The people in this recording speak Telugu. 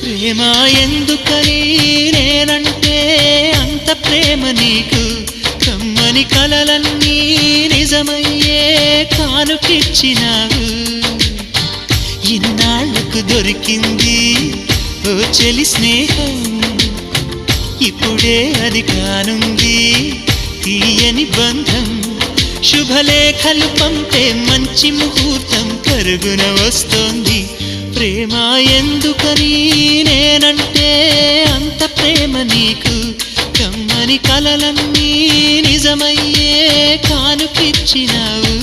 ప్రేమ ఎందుకని నేనంటే అంత ప్రేమ నీకు కమ్మని కలలన్నీ నిజమయ్యే కానుకిచ్చినావు ఇన్నాళ్లకు దొరికింది ఓ చెలి స్నేహం ఇప్పుడే అది కానుంది తీయని బంధం శుభలేఖలు పంపే మంచి ముహూర్తం కరుగున వస్తోంది ప్రేమ ఎందుకని నేనంటే అంత ప్రేమ నీకు కమ్మని కలలన్నీ నిజమయ్యే కానుకిచ్చినావు